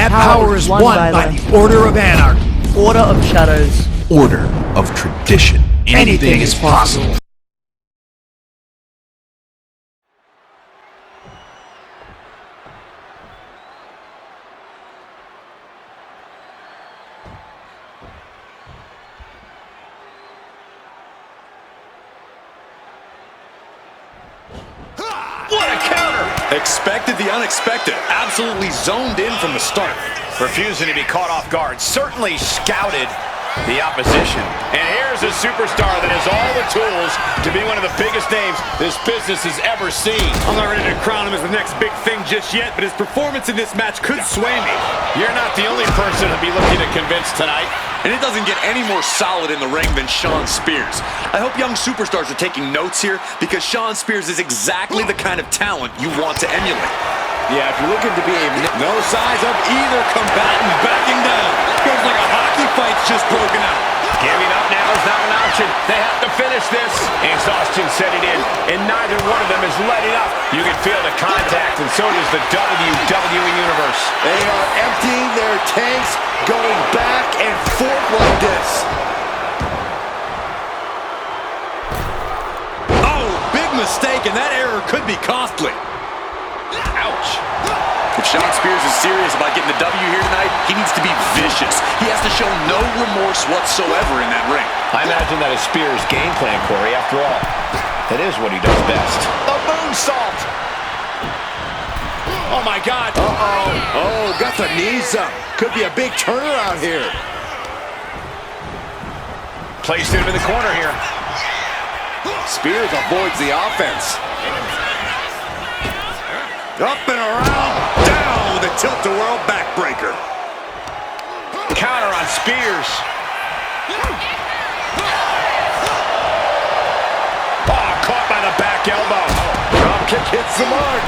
That power is won by the Order of Anarchy. Order of Shadows. Order of tradition. Anything is possible. What a counter! Expected the unexpected. Absolutely zoned in from the start. Refusing to be caught off guard. Certainly scouted the opposition. And here's a superstar that has all the tools to be one of the biggest names this business has ever seen. I'm not ready to crown him as the next big thing just yet, but his performance in this match could sway me. You're not the only person to be looking to convince tonight. And it doesn't get any more solid in the ring than Shawn Spears. I hope young superstars are taking notes here, because Shawn Spears is exactly the kind of talent you want to emulate. Yeah, if you're looking to be no signs of either combatant backing down. Feels like a hockey fight's just broken out. Giving up now is not an option. They have to finish this. Exhaustion setting in, and neither one of them is letting up. You can feel the contact, and so does the WWE Universe. They are emptying their tanks, going back and forth like this. Oh, big mistake, and that error could be costly. Ouch. If Shawn Spears is serious about getting the W here tonight, he needs to be vicious. He has to show no remorse whatsoever in that ring. I imagine that is Spears' game plan, Corey. After all, that is what he does best. A moonsault. Oh, my God. Uh-oh. Oh, got the knees up. Could be a big turnaround here. Placed him in the corner here. Spears avoids the offense. Up and around, down with a tilt-a-whirl backbreaker. Counter on Spears. Oh, caught by the back elbow. Drop kick hits the mark.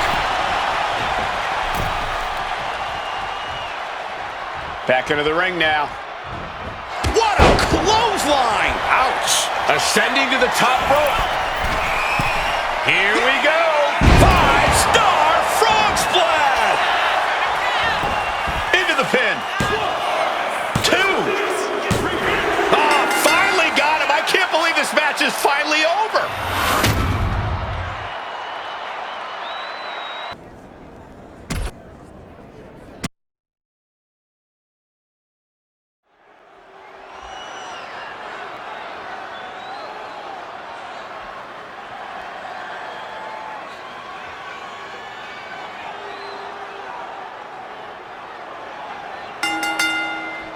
Back into the ring now. What a clothesline! Ouch. Ascending to the top rope. Here we go. Five-star frog splash. Into the pin. Two. Oh, finally got him. I can't believe this match is finally over.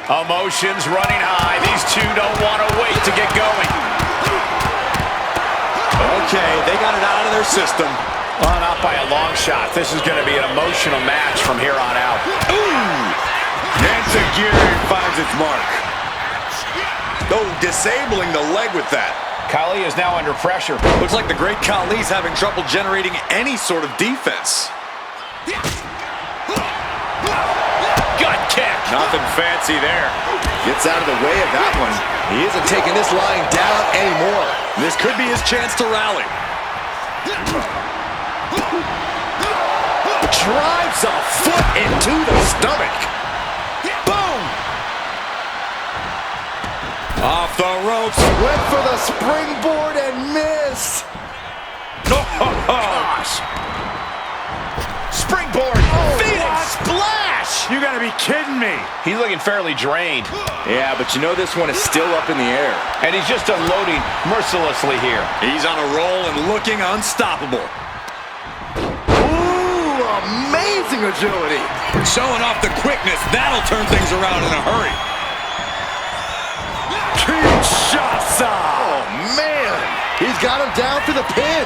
Emotions running high. These two don't want to wait to get going. Okay, they got it out of their system. Well, not by a long shot. This is going to be an emotional match from here on out. Ooh! Enziguri finds its mark. Oh, disabling the leg with that. Khali is now under pressure. Looks like the great Khali's having trouble generating any sort of defense. Gut kick. Nothing fancy there. Gets out of the way of that one. He isn't taking this lying down anymore. This could be his chance to rally. Drives a foot into the stomach. Boom! Off the ropes. Went for the springboard and missed. Oh, gosh. Springboard. Phoenix splash. You gotta be kidding me. He's looking fairly drained. Yeah, but you know this one is still up in the air. And he's just unloading mercilessly here. He's on a roll and looking unstoppable. Ooh, amazing agility. Showing off the quickness. That'll turn things around in a hurry. Kinshasa. Oh, man. He's got him down for the pin.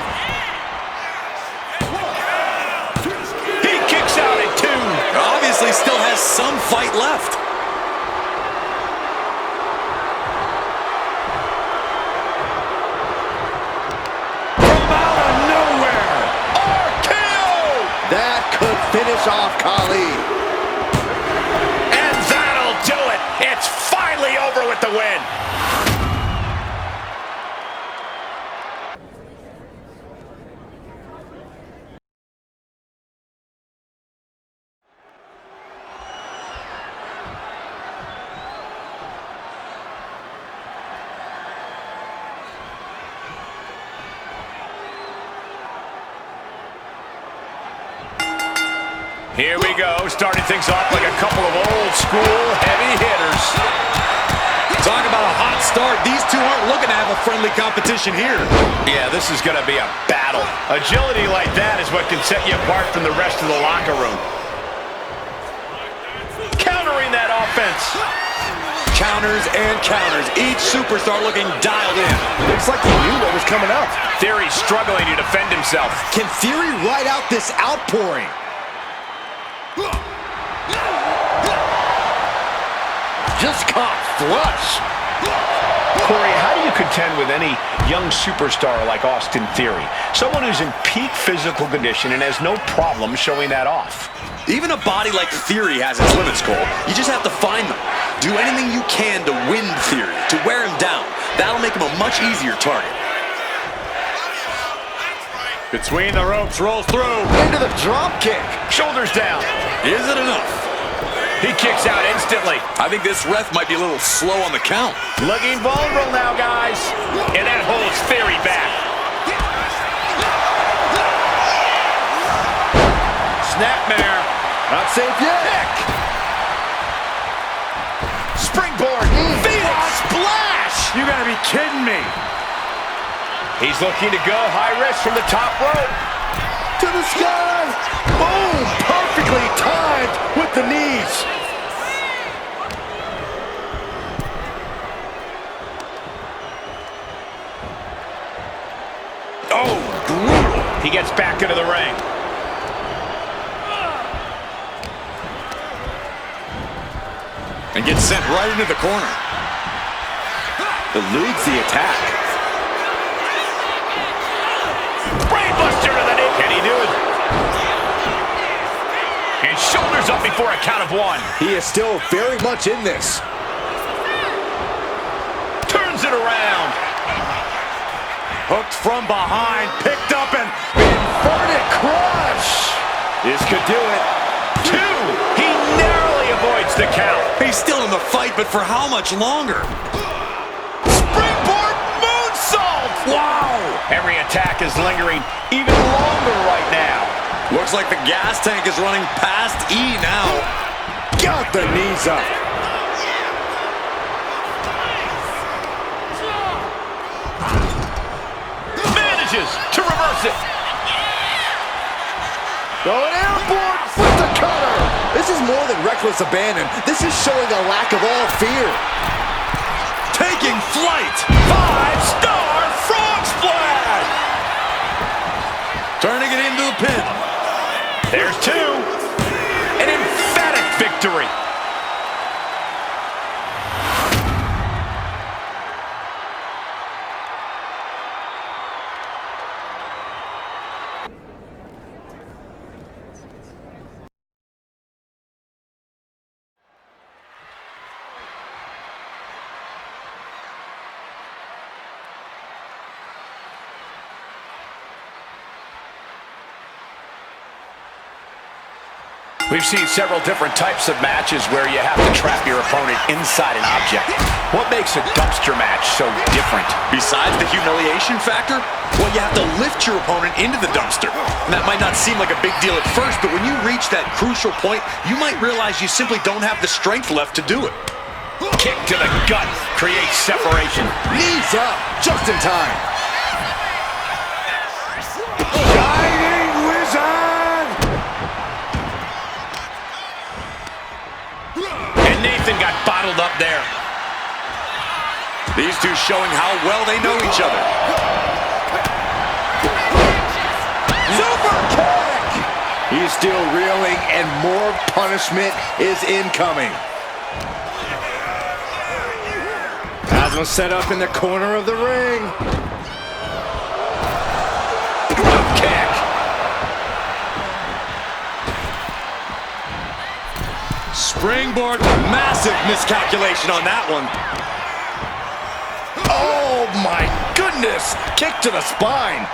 He kicks out at two. Obviously still has some fight left. From out of nowhere. RKO. That could finish off Khali. And that'll do it. It's finally over with the win. Here we go, starting things off like a couple of old school heavy hitters. Talk about a hot start. These two aren't looking to have a friendly competition here. Yeah, this is going to be a battle. Agility like that is what can set you apart from the rest of the locker room. Countering that offense. Counters and counters. Each superstar looking dialed in. Looks like he knew what was coming up. Theory struggling to defend himself. Can Theory ride out this outpouring? Just caught flush. Corey, how do you contend with any young superstar like Austin Theory? Someone who's in peak physical condition and has no problem showing that off. Even a body like Theory has its limits, Cole. You just have to find them. Do anything you can to win Theory, to wear him down. That'll make him a much easier target. Between the ropes, rolls through. Into the drop kick. Shoulders down. Is it enough? He kicks out instantly. I think this ref might be a little slow on the count. Looking vulnerable now, guys. And that holds Theory back. Snapmare. Not safe yet. Kick. Springboard. Phoenix splash. You gotta be kidding me. He's looking to go high risk from the top rope. To the sky. Boom. Perfectly timed with the knees. Oh, brutal. He gets back into the ring. And gets sent right into the corner. Eludes the attack. Brainbuster to the knee. Can he do it? And shoulders up before a count of one. He is still very much in this. Turns it around. Hooked from behind, picked up, and inverted crush. This could do it. Two. He narrowly avoids the count. He's still in the fight, but for how much longer? Springboard moonsault. Wow. Every attack is lingering even longer right now. Looks like the gas tank is running past E now. Got the knees up. Manages to reverse it. Going airborne with the cutter. This is more than reckless abandon. This is showing a lack of all fear. Taking flight. 5-star frog splash. Turning it into the pin. There's two. An emphatic victory. We've seen several different types of matches where you have to trap your opponent inside an object. What makes a dumpster match so different? Besides the humiliation factor, well, you have to lift your opponent into the dumpster. And that might not seem like a big deal at first, but when you reach that crucial point, you might realize you simply don't have the strength left to do it. Kick to the gut creates separation. Knees up, just in time. Shining Wizard! And Nathan got bottled up there. These two showing how well they know each other. Super kick! He's still reeling, and more punishment is incoming. Cosmo set up in the corner of the ring. Drop kick. Springboard, massive miscalculation on that one. Oh my goodness! Kick to the spine.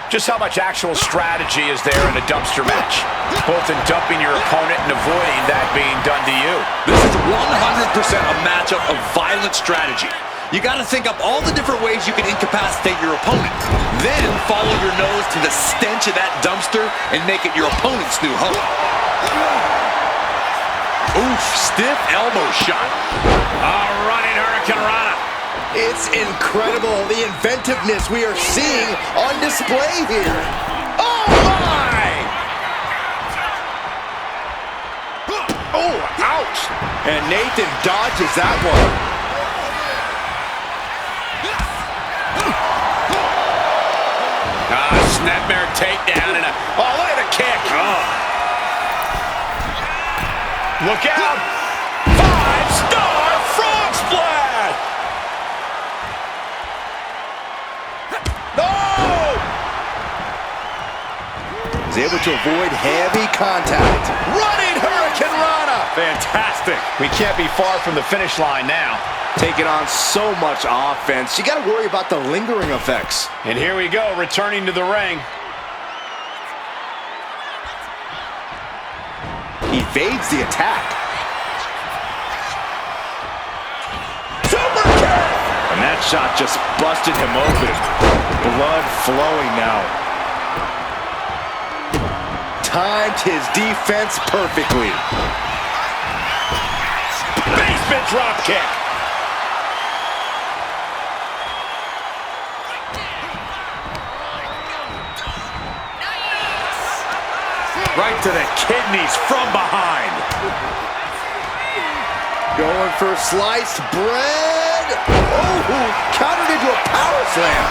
Just how much actual strategy is there in a dumpster match? Both in dumping your opponent and avoiding that being done to you. This is 100% a matchup of violent strategy. You got to think up all the different ways you can incapacitate your opponent. Then follow your nose to the stench of that dumpster and make it your opponent's new home. Oof, stiff elbow shot. Running Hurricane Rana. It's incredible, the inventiveness we are seeing on display here. Oh, my! Oh, ouch! And Nathan dodges that one. Snapmare takedown and oh, look at the kick. Oh. Look out. 5-star frog splash. No! He's able to avoid heavy contact. Running Hurricane Rana. Fantastic. We can't be far from the finish line now. Taking on so much offense, you got to worry about the lingering effects. And here we go, returning to the ring. Evades the attack. Super kick! And that shot just busted him open. Blood flowing now. Timed his defense perfectly. Basement drop kick. Right to the kidneys from behind. Going for sliced bread. Oh, countered into a power slam.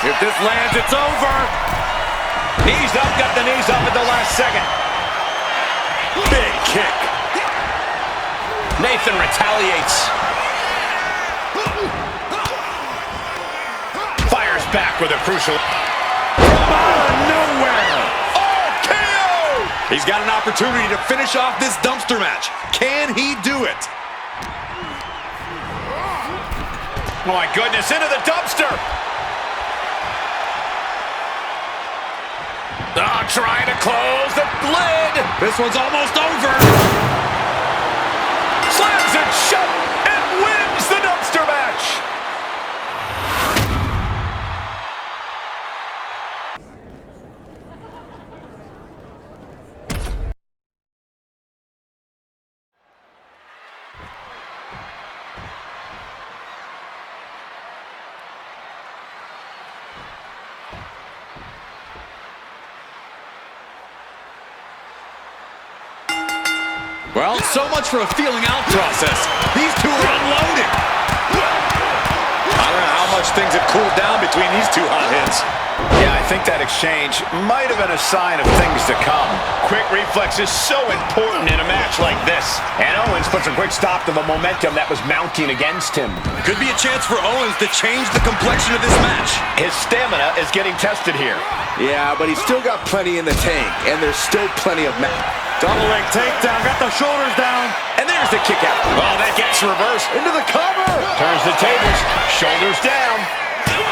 If this lands, it's over. Knees up, got the knees up at the last second. Big kick. Nathan retaliates. Fires back with a crucial. From out of nowhere. He's got an opportunity to finish off this dumpster match. Can he do it? Oh my goodness, into the dumpster. Oh, trying to close the lid. This one's almost over. Slams it shut and wins the dumpster match. Well, so much for a feeling out process. These two are unloaded. I don't know how much things have cooled down between these two hot hits. Yeah, I think that exchange might have been a sign of things to come. Quick reflex is so important in a match like this. And Owens puts a quick stop to the momentum that was mounting against him. Could be a chance for Owens to change the complexion of this match. His stamina is getting tested here. Yeah, but he's still got plenty in the tank, and there's still plenty of Double leg takedown, got the shoulders down. And there's the kick out. Oh, that gets reversed. into the cover. Turns the tables, shoulders down.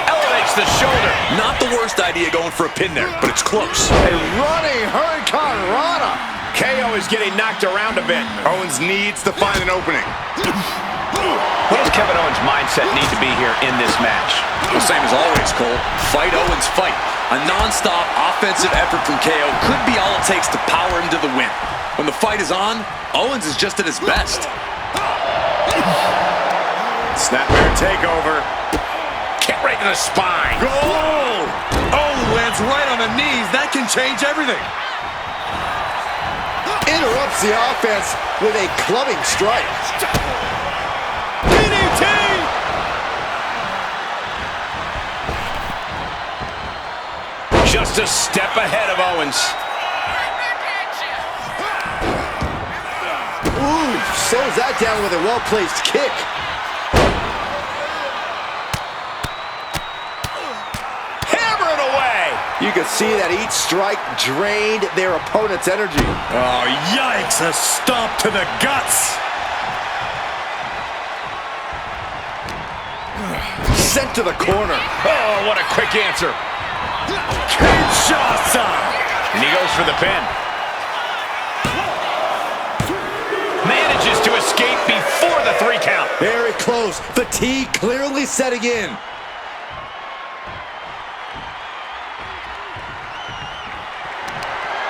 Elevates the shoulder. Not the worst idea going for a pin there, but it's close. A running Hurricane Rana. KO is getting knocked around a bit. Owens needs to find an opening. What does Kevin Owens' mindset need to be here in this match? The same as always, Cole. Fight Owens, fight. A non-stop offensive effort from KO could be all it takes to power him to the win. When the fight is on, Owens is just at his best. Snapmare takeover. Kick right to the spine. Goal! Oh, lands right on the knees. That can change everything. Interrupts the offense with a clubbing strike. DDT! Just a step ahead of Owens. Ooh, slows that down with a well-placed kick. Hammer it away! You can see that each strike drained their opponent's energy. Oh, yikes. A stomp to the guts. Sent to the corner. Oh, what a quick answer. Kinshasa. And he goes for the pin. Manages to escape before the 3 count. Very close. Fatigue clearly setting in.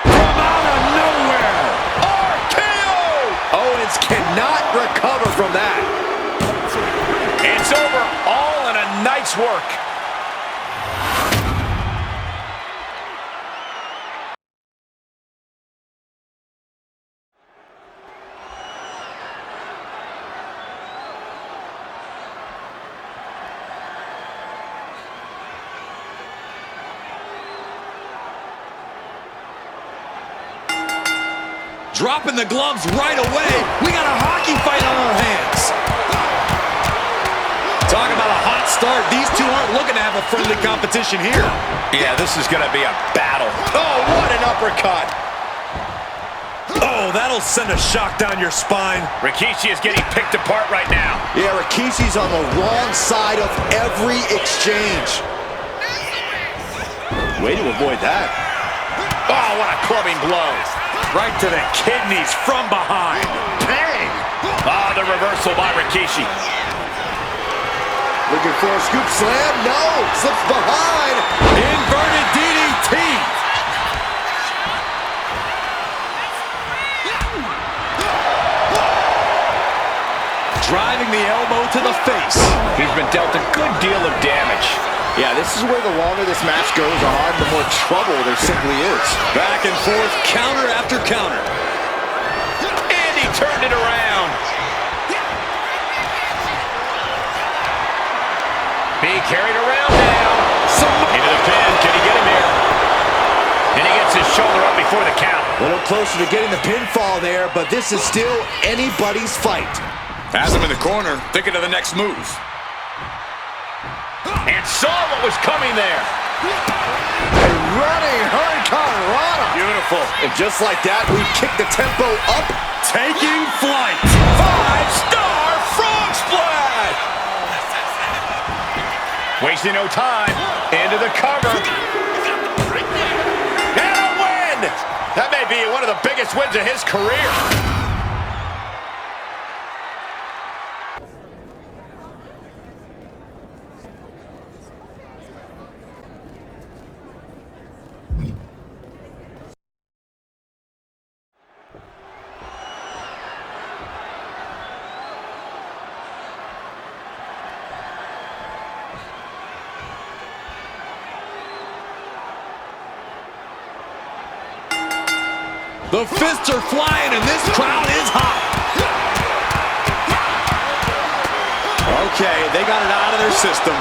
From out of nowhere. RKO! Owens cannot recover from that. It's over, all in a night's work. Dropping the gloves right away. We got a hockey fight on our hands. Talk about a hot start. These two aren't looking to have a friendly competition here. Yeah, this is going to be a battle. Oh, what an uppercut. Oh, that'll send a shock down your spine. Rikishi is getting picked apart right now. Yeah, Rikishi's on the wrong side of every exchange. Way to avoid that. Oh, what a clubbing blow. Right to the kidneys from behind. Bang! Ah, the reversal by Rikishi. Looking for a scoop slam. No! Slips behind. Inverted DDT. Driving the elbow to the face. He's been dealt a good deal of damage. Yeah, this is where the longer this match goes on, the more trouble there simply is. Back and forth, counter after counter. And he turned it around. Being carried around now. Into the pin. Can he get him here? And he gets his shoulder up before the count. A little closer to getting the pinfall there, but this is still anybody's fight. Has him in the corner, thinking of the next move. And saw what was coming there. A running hurricanrana. Beautiful. And just like that, we kick the tempo up. Taking flight. 5-star frog splash. Wasting no time. Into the cover. And a win. That may be one of the biggest wins of his career. The fists are flying and this crowd is hot. Okay, they got it out of their system.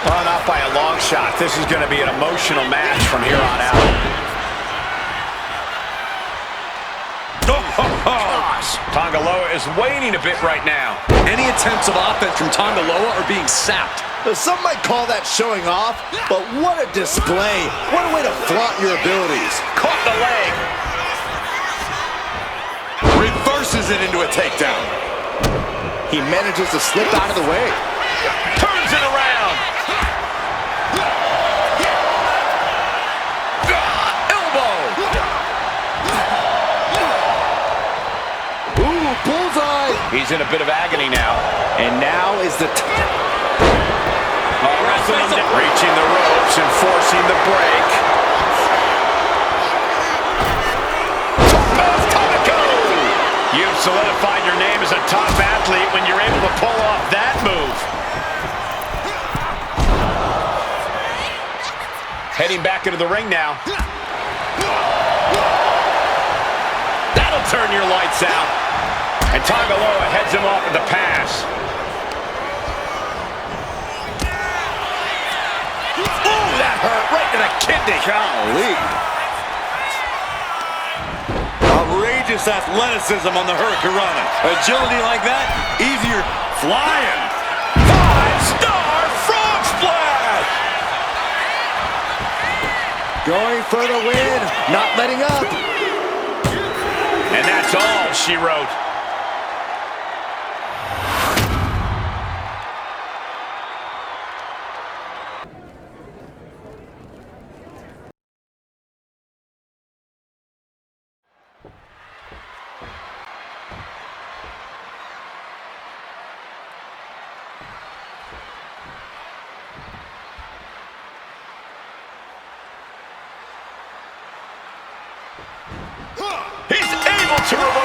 Oh, not by a long shot. This is going to be an emotional match from here on out. Gosh. Tongaloa is waning a bit right now. Any attempts of offense from Tongaloa are being sapped. Some might call that showing off, but what a display. What a way to flaunt your abilities. Caught the leg. Reverses it into a takedown. He manages to slip out of the way. Turns it around. Elbow. Ooh, bullseye. He's in a bit of agony now. And now is the time. Wrestling him down. Reaching the ropes and forcing the break. You've solidified your name as a top athlete when you're able to pull off that move. Heading back into the ring now. That'll turn your lights out. And Tongaloa heads him off with the pass. Ooh, that hurt right to the kidney. Golly. Outrageous athleticism on the Hurricanrana. Agility like that, easier flying. 5-star frog splash! Going for the win, not letting up. And that's all she wrote.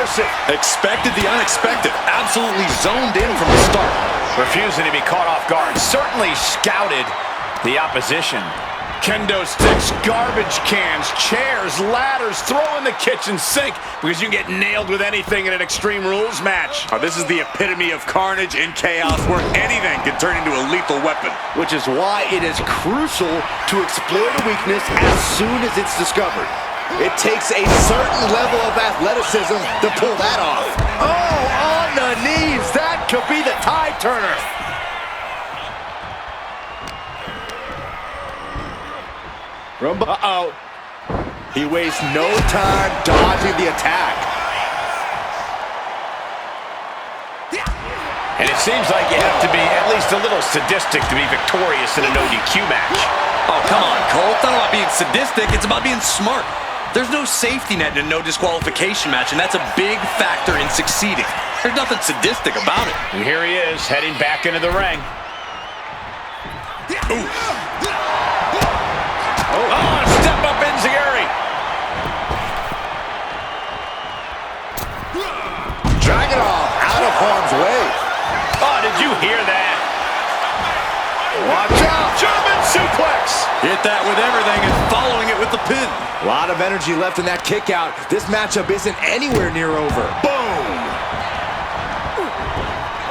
force it. Expected the unexpected. Absolutely zoned in from the start. Refusing to be caught off guard. Certainly scouted the opposition. Kendo sticks, garbage cans, chairs, ladders, throw in the kitchen sink because you can get nailed with anything in an Extreme Rules match. Oh, this is the epitome of carnage and chaos where anything can turn into a lethal weapon. Which is why it is crucial to exploit a weakness as soon as it's discovered. It takes a certain level of athleticism to pull that off. Oh, on the knees. That could be the tide turner. Uh-oh. He wastes no time dodging the attack. And it seems like you have to be at least a little sadistic to be victorious in a no DQ match. Oh, come on, Cole. It's not about being sadistic. It's about being smart. There's no safety net in a no disqualification match, and that's a big factor in succeeding. There's nothing sadistic about it. And here he is, heading back into the ring. Ooh. Oh, step up enziguri. Dragunov out of harm's way. Oh, did you hear that? Watch out. German suplex. Hit that with everything and following it with the pin. A lot of energy left in that kick out. This matchup isn't anywhere near over. Boom!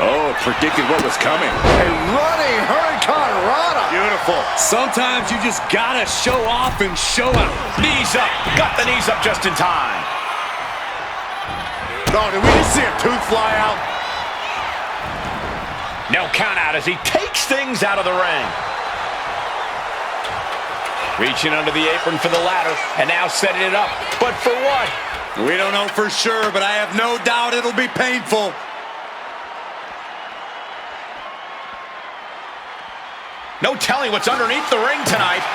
Oh, predicted what was coming. A running Hurricane Rana. Beautiful. Sometimes you just gotta show off and show out. Knees up. Got the knees up just in time. Oh, did we just see a tooth fly out? No count out as he takes things out of the ring. Reaching under the apron for the ladder and now setting it up. But for what? We don't know for sure, but I have no doubt it'll be painful. No telling what's underneath the ring tonight.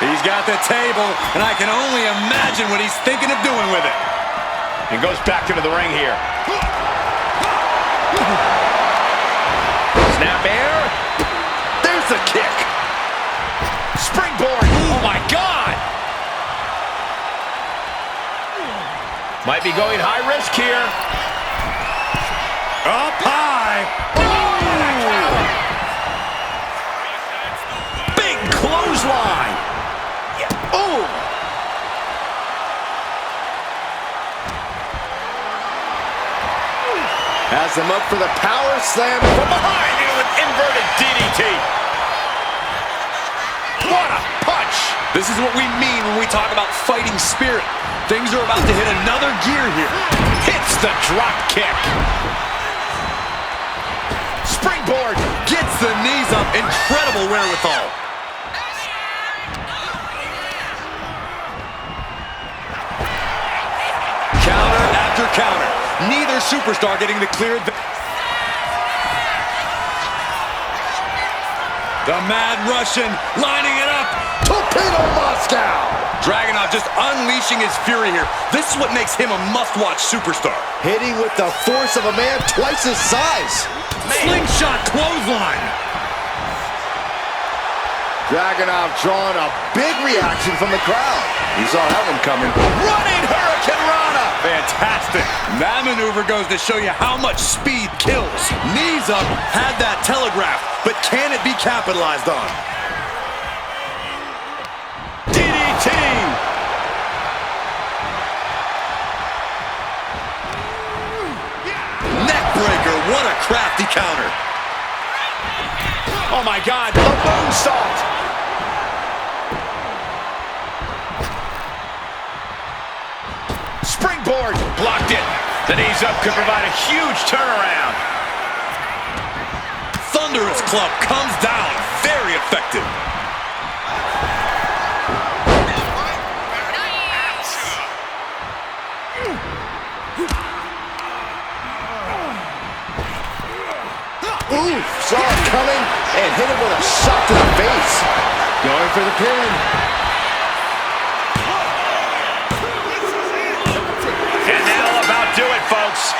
He's got the table, and I can only imagine what he's thinking of doing with it. And goes back into the ring here. Snap air. There's the kick. Springboard. Oh, my God. Might be going high risk here. Up high. Big clothesline. Oh! Has him up for the power slam from behind Into an inverted DDT. What a punch. This is what we mean when we talk about fighting spirit. Things are about to hit another gear here. Hits the drop kick. Springboard. Gets the knees up. Incredible wherewithal. Counter after counter. Neither superstar getting the clear advantage. The Mad Russian lining it up. Torpedo Moscow. Dragunov just unleashing his fury here. This is what makes him a must-watch superstar. Hitting with the force of a man twice his size. Slingshot clothesline. Dragunov drawing a big reaction from the crowd. He saw that one coming. Running Hurricane Rana. Fantastic. That maneuver goes to show you how much speed kills. Knees up, had that telegraphed, but can it be capitalized on? DDT. Neckbreaker, what a crafty counter. Oh my God, a moonsault. Springboard, blocked it. The knees up could provide a huge turnaround. Thunderous club comes down, very effective. Ooh, saw it coming and hit him with a shot to the face. Going for the pin. And that'll about do it, folks.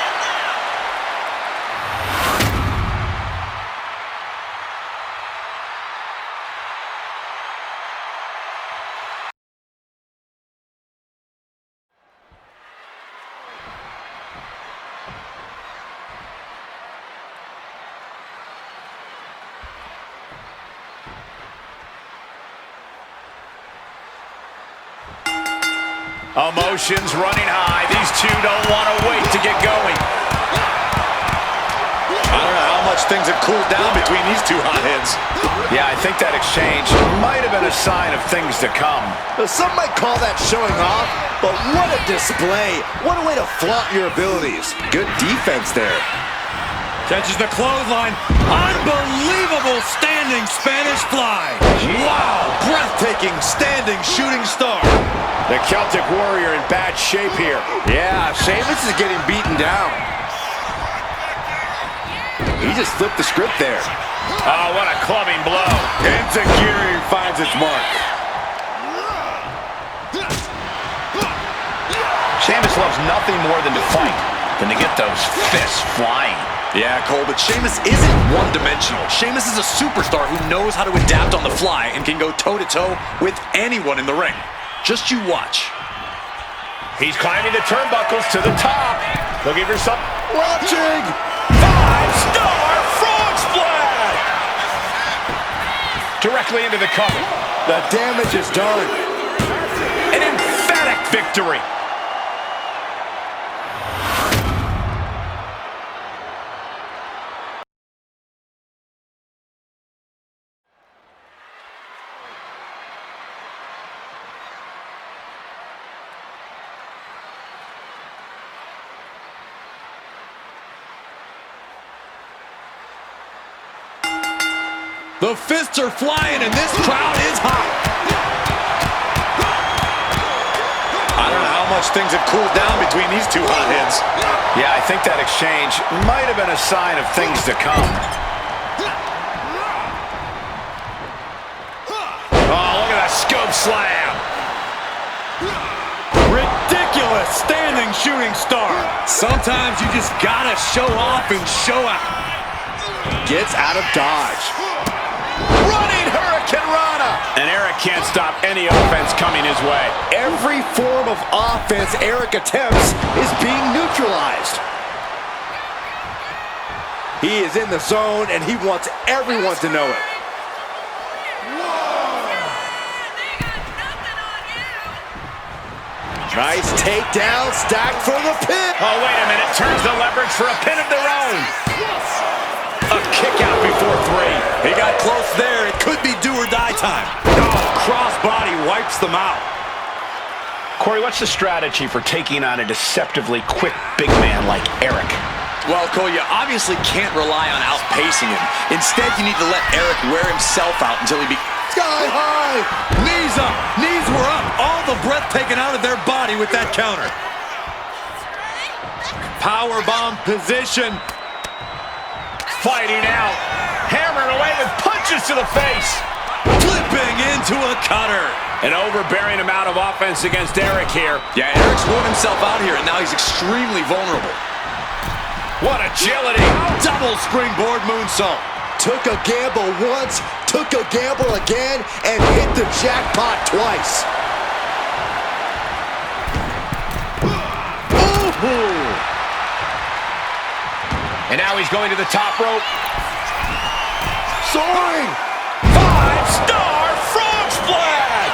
Emotions running high. These two don't want to wait to get going. I don't know how much things have cooled down between these two hotheads. Yeah, I think that exchange might have been a sign of things to come. Some might call that showing off, but what a display. What a way to flaunt your abilities. Good defense there. Catches the clothesline. Unbelievable standing Spanish fly. Wow, breathtaking standing shooting star. The Celtic Warrior in bad shape here. Yeah, Sheamus is getting beaten down. He just flipped the script there. Oh, what a clubbing blow. Insecurity finds its mark. Sheamus loves nothing more than to fight, than to get those fists flying. Yeah, Cole, but Sheamus isn't one-dimensional. Sheamus is a superstar who knows how to adapt on the fly and can go toe-to-toe with anyone in the ring. Just you watch. He's climbing the turnbuckles to the top. Looking for some Watching! 5-star frog splash! Directly into the cover. The damage is done. An emphatic victory. The fists are flying and this crowd is hot. I don't know how much things have cooled down between these two hotheads. Yeah, I think that exchange might have been a sign of things to come. Oh, look at that scope slam. Ridiculous standing shooting star. Sometimes you just gotta show off and show out. Gets out of dodge. Running Hurricane Rana. And Eric can't stop any offense coming his way. Every form of offense Eric attempts is being neutralized. He is in the zone and he wants everyone to know it. Nice takedown, stacked for the pin. Oh, wait a minute. Turns the leverage for a pin of their own. A kick out before three. He got close there. It could be do or die time. Oh, crossbody wipes them out. Corey, what's the strategy for taking on a deceptively quick big man like Eric? Well, Cole, you obviously can't rely on outpacing him. Instead, you need to let Eric wear himself out until he Sky high. Knees up. Knees were up. All the breath taken out of their body with that counter. Powerbomb position. Fighting out. Hammering away with punches to the face. Flipping into a cutter. An overbearing amount of offense against Eric here. Yeah, Eric's worn himself out here, and now he's extremely vulnerable. What agility. Double springboard moonsault. Took a gamble once, took a gamble again, and hit the jackpot twice. Ooh. And now he's going to the top rope. Soaring. 5-star frog splash.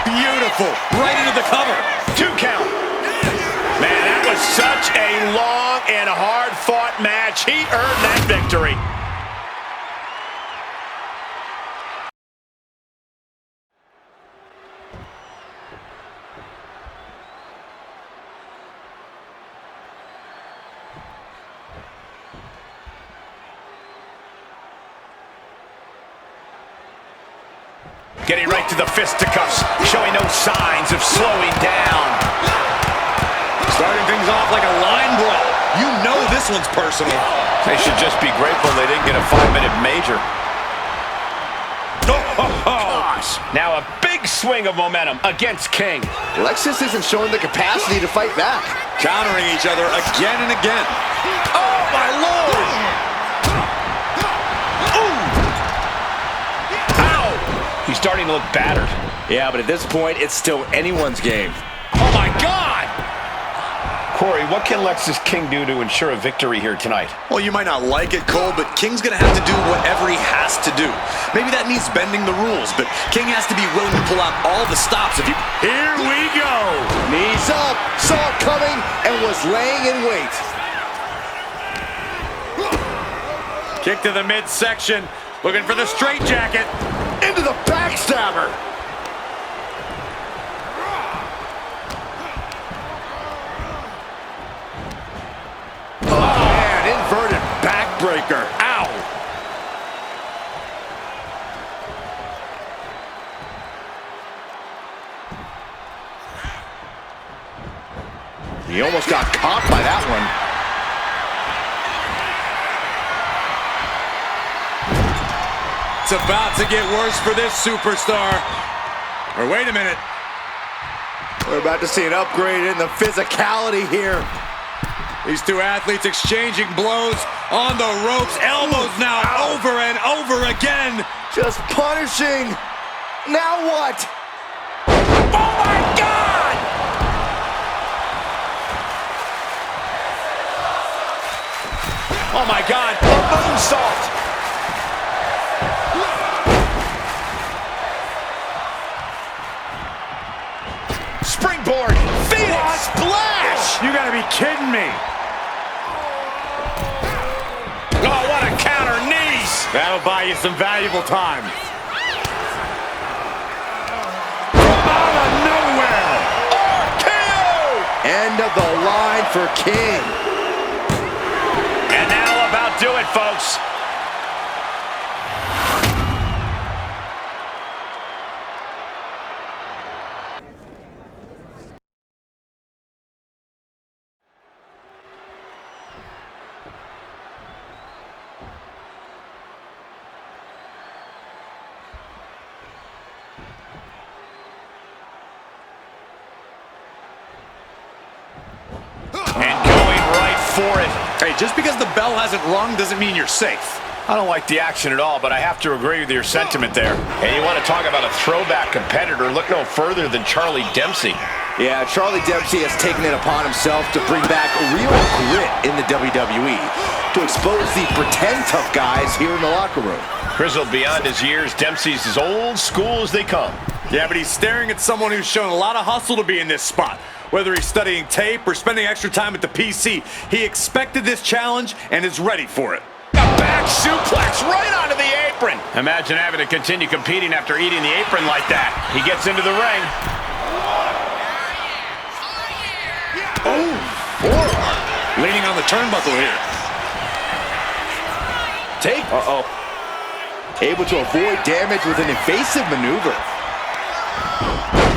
Beautiful. Right into the cover. 2 count. Man, that was such a long and hard-fought match. He earned that victory. Getting right to the fisticuffs, showing no signs of slowing down. Starting things off like a line brawl. You know this one's personal. They should just be grateful they didn't get a 5-minute major. Gosh. Now a big swing of momentum against King. Lexus isn't showing the capacity to fight back. Countering each other again and again. Oh, my Lord! He's starting to look battered. Yeah, but at this point, it's still anyone's game. Oh, my God! Corey, what can Lexis King do to ensure a victory here tonight? Well, you might not like it, Cole, but King's going to have to do whatever he has to do. Maybe that means bending the rules, but King has to be willing to pull out all the stops. Here we go. Knees up, saw it coming, and was laying in wait. Kick to the midsection. Looking for the straitjacket. Into the backstabber. Oh, man, inverted backbreaker. Ow. He almost got caught by that one. It's about to get worse for this superstar. Or wait a minute. We're about to see an upgrade in the physicality here. These two athletes exchanging blows on the ropes. Elbows now over and over again. Just punishing. Now what? Oh my God! Oh my God, a moonsault! Springboard, Phoenix Splash! You gotta be kidding me. Oh, what a counter, knees! That'll buy you some valuable time. From out of nowhere! RKO! End of the line for King. And that'll about do it, folks. And going right for it. Hey, just because the bell hasn't rung doesn't mean you're safe. I don't like the action at all, but I have to agree with your sentiment there. And you want to talk about a throwback competitor, look no further than Charlie Dempsey. Yeah, Charlie Dempsey has taken it upon himself to bring back real grit in the WWE, to expose the pretend tough guys here in the locker room. Grizzled beyond his years, Dempsey's as old school as they come. Yeah, but he's staring at someone who's shown a lot of hustle to be in this spot. Whether he's studying tape or spending extra time at the PC, he expected this challenge and is ready for it. A back suplex right onto the apron. Imagine having to continue competing after eating the apron like that. He gets into the ring. Oh, forearm. Leaning on the turnbuckle here. Take. Able to avoid damage with an evasive maneuver.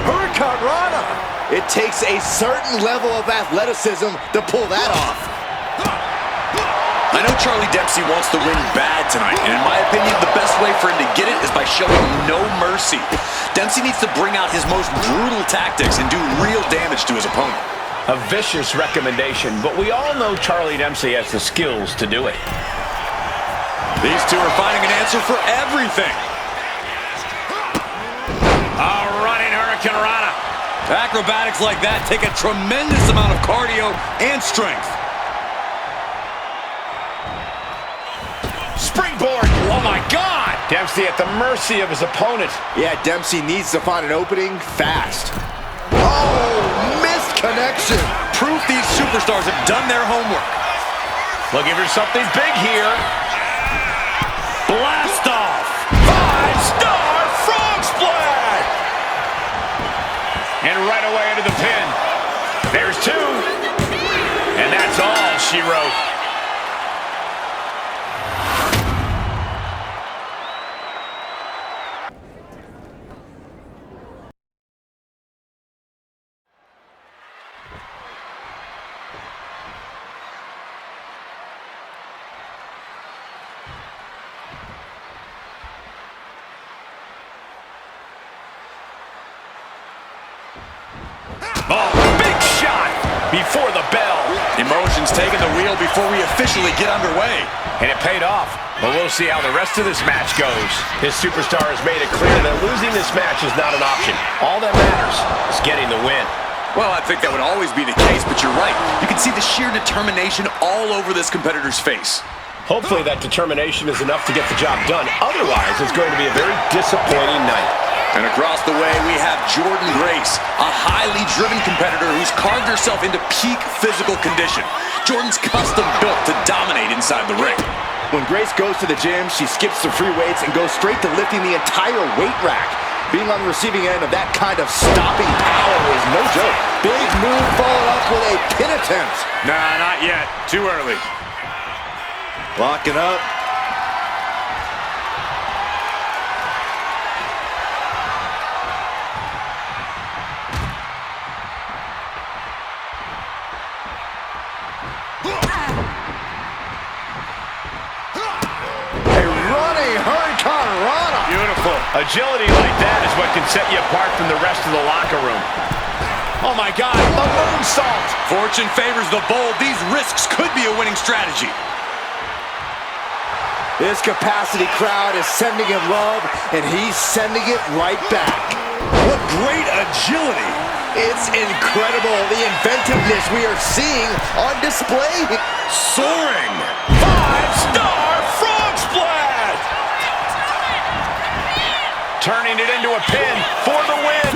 Hurricane Rana. It takes a certain level of athleticism to pull that off. I know Charlie Dempsey wants the win bad tonight, and in my opinion, the best way for him to get it is by showing no mercy. Dempsey needs to bring out his most brutal tactics and do real damage to his opponent. A vicious recommendation, but we all know Charlie Dempsey has the skills to do it. These two are finding an answer for everything. A running Hurricane Rana. Acrobatics like that take a tremendous amount of cardio and strength. Springboard! Oh my God! Dempsey at the mercy of his opponent. Yeah, Dempsey needs to find an opening fast. Oh, missed connection. Proof these superstars have done their homework. Looking for something big here. Blast off! 5-star frog splash! And right away into the pin. There's two. And that's all she wrote. Oh, big shot before the bell. Emotions taking the wheel before we officially get underway. And it paid off. But we'll see how the rest of this match goes. This superstar has made it clear that losing this match is not an option. All that matters is getting the win. Well, I think that would always be the case, but you're right. You can can see the sheer determination all over this competitor's face. Hopefully that determination is enough to get the job done. Otherwise, it's going to be a very disappointing night. And across the way, we have Jordan Grace, a highly driven competitor who's carved herself into peak physical condition. Jordan's custom built to dominate inside the ring. When Grace goes to the gym, she skips the free weights and goes straight to lifting the entire weight rack. Being on the receiving end of that kind of stopping power is no joke. Big move followed up with a pin attempt. Nah, not yet. Too early. Locking up. A running hurricanrana. Beautiful. Agility like that is what can set you apart from the rest of the locker room. Oh my God, a moonsault! Fortune favors the bold. These risks could be a winning strategy. This capacity crowd is sending him love, and he's sending it right back. What great agility! It's incredible, the inventiveness we are seeing on display. Soaring! 5-star frog splash! Turning it into a pin for the win.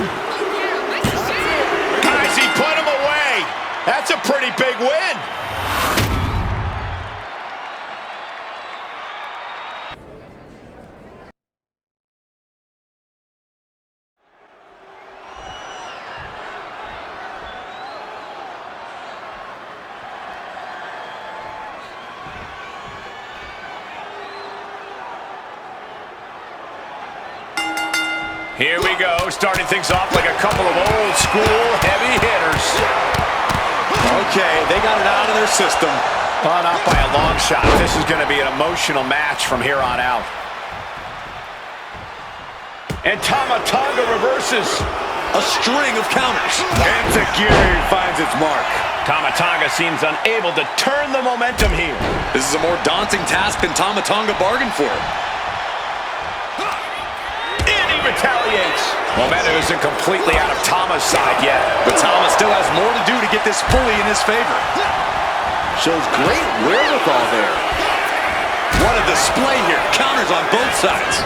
Guys, he put him away. That's a pretty big win. Here we go, starting things off like a couple of old school heavy hitters. Okay, they got it out of their system. Well, not by a long shot. This is going to be an emotional match from here on out. And Tama Tonga reverses. A string of counters. And Takiri finds its mark. Tama Tonga seems unable to turn the momentum here. This is a more daunting task than Tama Tonga bargained for. Retaliates. Momentum isn't completely out of Tama's side yet, but Tama still has more to do to get this fully in his favor. Shows great wherewithal there. What a display here. Counters on both sides.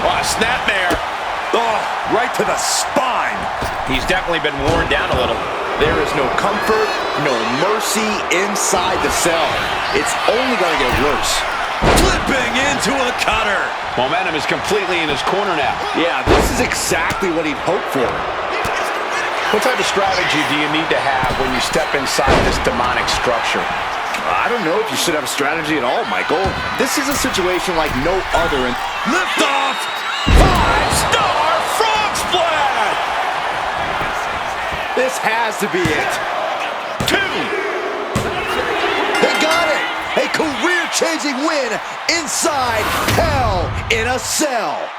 Oh, a snapmare. Oh, right to the spine. He's definitely been worn down a little. There is no comfort, no mercy inside the cell. It's only going to get worse. Flipping into a cutter. Momentum is completely in his corner now. Yeah, this is exactly what he'd hoped for. What type of strategy do you need to have when you step inside this demonic structure? I don't know if you should have a strategy at all, Michael. This is a situation like no other. And lift off! 5-star frog splash! This has to be it. 2. They got it! A career-changing win inside Hell in a Cell.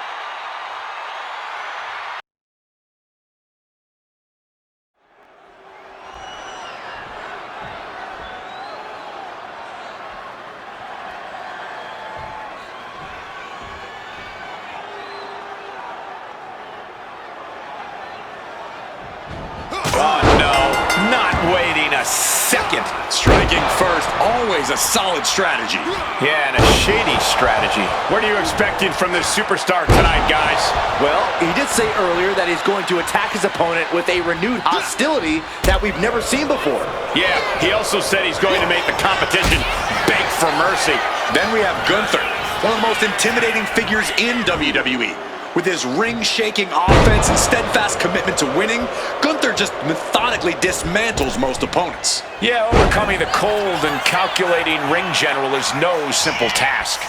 Oh, no. Not waiting a second. Striking first, always a solid strategy. Yeah, and a shady strategy. What are you expecting from this superstar tonight, guys? Well, he did say earlier that he's going to attack his opponent with a renewed hostility that we've never seen before. Yeah, he also said he's going to make the competition beg for mercy. Then we have Gunther, one of the most intimidating figures in WWE. With his ring-shaking offense and steadfast commitment to winning, Gunther just methodically dismantles most opponents. Yeah, overcoming the cold and calculating ring general is no simple task.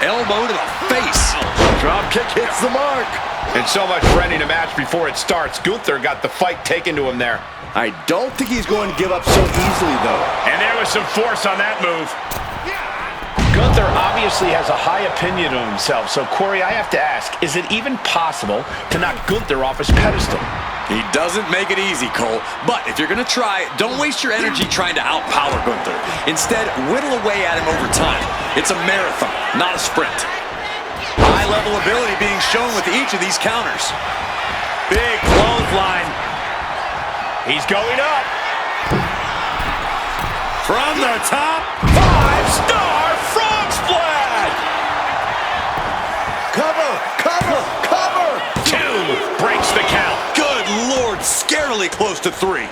Elbow to the face. Drop kick hits the mark. And so much for ending a match before it starts. Gunther got the fight taken to him there. I don't think he's going to give up so easily, though. And there was some force on that move. Gunther obviously has a high opinion of himself, so Corey, I have to ask, is it even possible to knock Gunther off his pedestal? He doesn't make it easy, Cole, but if you're gonna try, don't waste your energy trying to outpower Gunther. Instead, whittle away at him over time. It's a marathon, not a sprint. High-level ability being shown with each of these counters. Big clothesline. He's going up. From the top. 5-star frog splash. Cover, cover, cover. 2 breaks the count. Good Lord, scarily close to 3.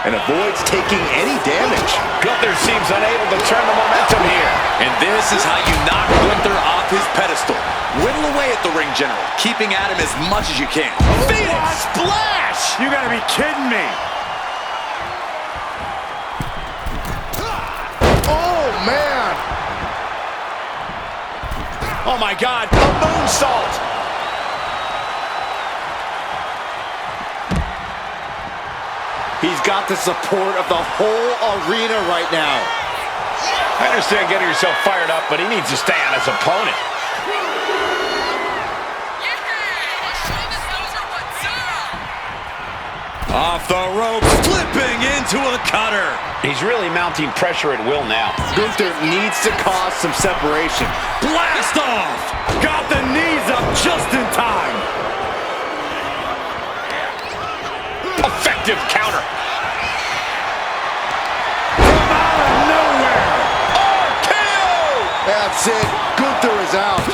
And avoids taking any damage. Gunther seems unable to turn the momentum here. And this is how you knock Gunther off his pedestal. Whittle away at the ring general, keeping at him as much as you can. Phoenix splash. You gotta be kidding me. Oh, man. Oh my God, a moonsault. He's got the support of the whole arena right now. I understand getting yourself fired up, but he needs to stay on his opponent. Off the ropes, flipping into a cutter. He's really mounting pressure at will now. Gunther needs to cause some separation. Blast off. Got the knees up just in time. Effective counter. From out of nowhere. RKO! That's it. Gunther is out.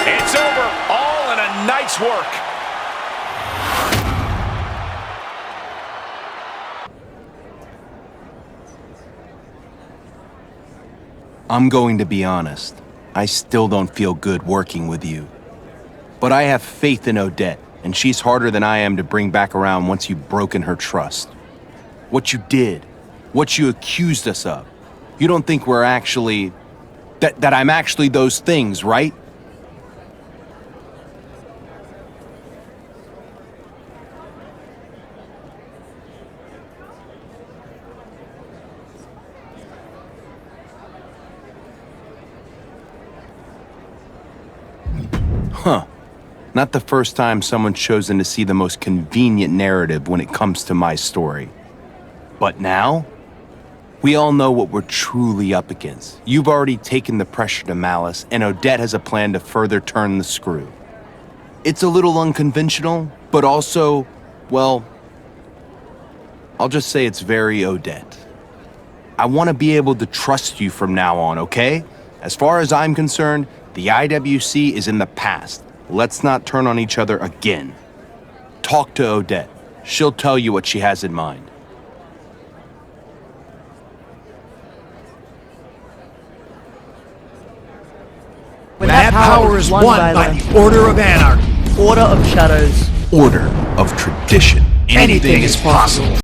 It's over. All in a night's work. I'm going to be honest. I still don't feel good working with you. But I have faith in Odette, and she's harder than I am to bring back around once you've broken her trust. What you did, what you accused us of. You don't think we're actually... that I'm actually those things, right? Huh. Not the first time someone's chosen to see the most convenient narrative when it comes to my story. But now, we all know what we're truly up against. You've already taken the pressure to Malice, and Odette has a plan to further turn the screw. It's a little unconventional, but also, well, I'll just say it's very Odette. I want to be able to trust you from now on, okay? As far as I'm concerned, the IWC is in the past. Let's not turn on each other again. Talk to Odette. She'll tell you what she has in mind. When that power is won by the Order of Anarchy. Order of Shadows. Order of tradition. Anything is possible.